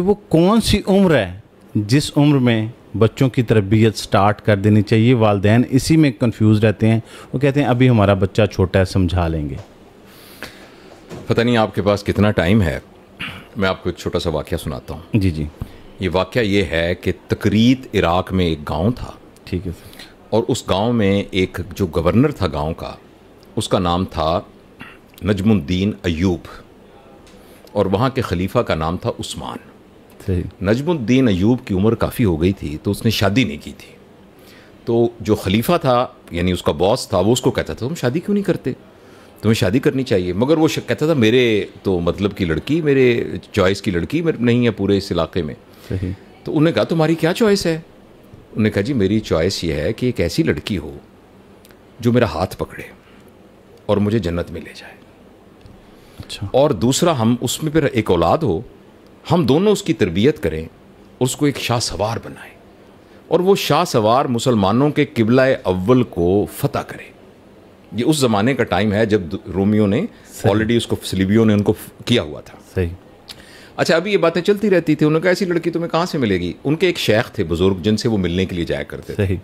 वो कौन सी उम्र है जिस उम्र में बच्चों की तरबियत स्टार्ट कर देनी चाहिए? वालिदैन इसी में कंफ्यूज रहते हैं। वो कहते हैं अभी हमारा बच्चा छोटा है, समझा लेंगे। पता नहीं आपके पास कितना टाइम है, मैं आपको एक छोटा सा वाक़या सुनाता हूँ। जी जी। ये वाक़या ये है कि तकरीत इराक़ में एक गांव था। ठीक है सर। और उस गांव में एक जो गवर्नर था गांव का, उसका नाम था नजमुद्दीन अय्यूब, और वहाँ के खलीफा का नाम था उस्मान। सही। नजमुद्दीन अय्यूब की उम्र काफ़ी हो गई थी, तो उसने शादी नहीं की थी। तो जो खलीफा था, यानी उसका बॉस था, वो उसको कहता था तुम शादी क्यों नहीं करते, तुम्हें शादी करनी चाहिए। मगर वो कहता था मेरे तो मतलब की लड़की, मेरे चॉइस की लड़की मेरे नहीं है पूरे इस इलाके में। सही। तो उन्होंने कहा तुम्हारी क्या चॉइस है? उन्होंने कहा जी मेरी चॉइस ये है कि एक ऐसी लड़की हो जो मेरा हाथ पकड़े और मुझे जन्नत में ले जाए। अच्छा। और दूसरा, हम उसमें फिर एक औलाद हो, हम दोनों उसकी तरबियत करें और उसको एक शाह सवार बनाएं, और वो शाह सवार मुसलमानों के किबला अव्वल को फतह करे। ये उस ज़माने का टाइम है जब रोमियो ने ऑलरेडी उसको, सलीबियों ने उनको किया हुआ था। सही। अच्छा, अभी ये बातें चलती रहती थी। उन्होंने कहा ऐसी लड़की तुम्हें कहाँ से मिलेगी? उनके एक शेख थे बुजुर्ग, जिनसे वो मिलने के लिए जाया करते थे। सही।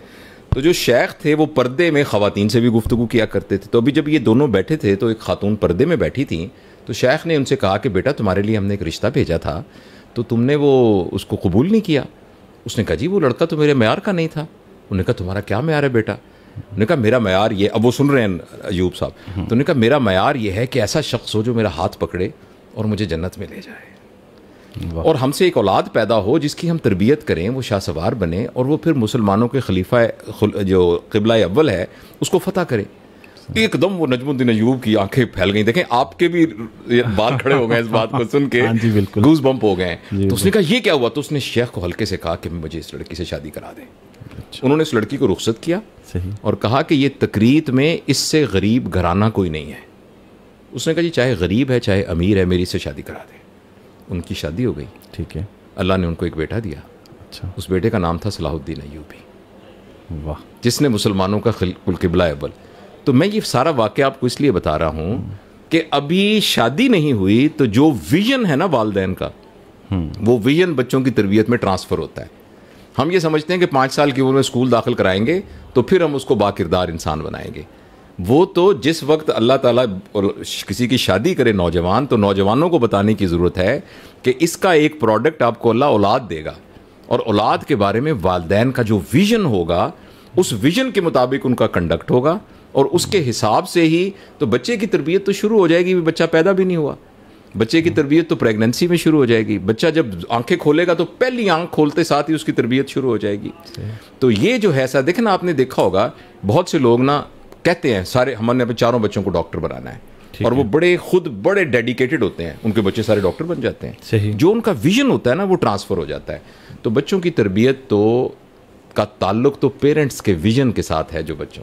तो जो शेख थे वो पर्दे में ख़वातीन से भी गुफ्तगू किया करते थे। तो अभी जब ये दोनों बैठे थे तो एक खातून पर्दे में बैठी थी, तो शेख ने उनसे कहा कि बेटा तुम्हारे लिए हमने एक रिश्ता भेजा था, तो तुमने वो उसको कबूल नहीं किया। उसने कहा जी वो लड़का तो मेरे म्यार का नहीं था। उन्होंने कहा तुम्हारा क्या म्यार है बेटा? उन्होंने कहा मेरा म्यार ये, अब वो सुन रहे हैं अयूब साहब, तो उन्होंने कहा मेरा म्यार ये है कि ऐसा शख्स हो जो मेरा हाथ पकड़े और मुझे जन्नत में ले जाए, और हमसे एक औलाद पैदा हो जिसकी हम तरबियत करें, वो शाह सवार बने, और वो फिर मुसलमानों के खलीफा जो क़िबला अव्वल है उसको फतह करे। एकदम वो नजमुद्दीन अय्यूब की आंखें फैल गई। देखें आपके भी बाल खड़े हो गए इस बात को सुन के। हाँ जी, बिल्कुल। गूज बम्प हो गए। तो उसने कहा ये क्या हुआ? तो उसने शेख को हल्के से कहा कि मुझे इस लड़की से शादी करा दें। अच्छा। उन्होंने इस लड़की को रुखसत किया। सही। और कहा कि ये तकरीत में इससे गरीब घराना कोई नहीं है। उसने कहा जी चाहे गरीब है चाहे अमीर है, मेरी से शादी करा दें। उनकी शादी हो गई। ठीक है। अल्लाह ने उनको एक बेटा दिया। अच्छा। उस बेटे का नाम था सलाहुद्दीन अय्यूबी, वाह, जिसने मुसलमानों का क़िबला अव्वल। तो मैं ये सारा वाक़या आपको इसलिए बता रहा हूँ कि अभी शादी नहीं हुई तो जो विजन है ना वालिदैन का, वो विजन बच्चों की तरबियत में ट्रांसफ़र होता है। हम ये समझते हैं कि 5 साल की उम्र में स्कूल दाखिल कराएंगे तो फिर हम उसको बाकिरदार इंसान बनाएंगे। वो तो जिस वक्त अल्लाह ताला किसी की शादी करे नौजवान, तो नौजवानों को बताने की ज़रूरत है कि इसका एक प्रोडक्ट आपको अल्लाह औलाद देगा, और औलाद के बारे में वालिदैन का जो विजन होगा उस विजन के मुताबिक उनका कंडक्ट होगा, और उसके हिसाब से ही तो बच्चे की तरबियत तो शुरू हो जाएगी। बच्चा पैदा भी नहीं हुआ, बच्चे की तरबियत तो प्रेगनेंसी में शुरू हो जाएगी। बच्चा जब आंखें खोलेगा तो पहली आंख खोलते साथ ही उसकी तरबियत शुरू हो जाएगी। तो ये जो है ऐसा देखें ना, आपने देखा होगा बहुत से लोग ना कहते हैं सारे हमने अपने 4 बच्चों को डॉक्टर बनाना है, और वो बड़े डेडिकेटेड होते हैं, उनके बच्चे सारे डॉक्टर बन जाते हैं। सही। जो उनका विजन होता है ना वो ट्रांसफ़र हो जाता है। तो बच्चों की तरबियत तो का ताल्लुक तो पेरेंट्स के विजन के साथ है जो बच्चों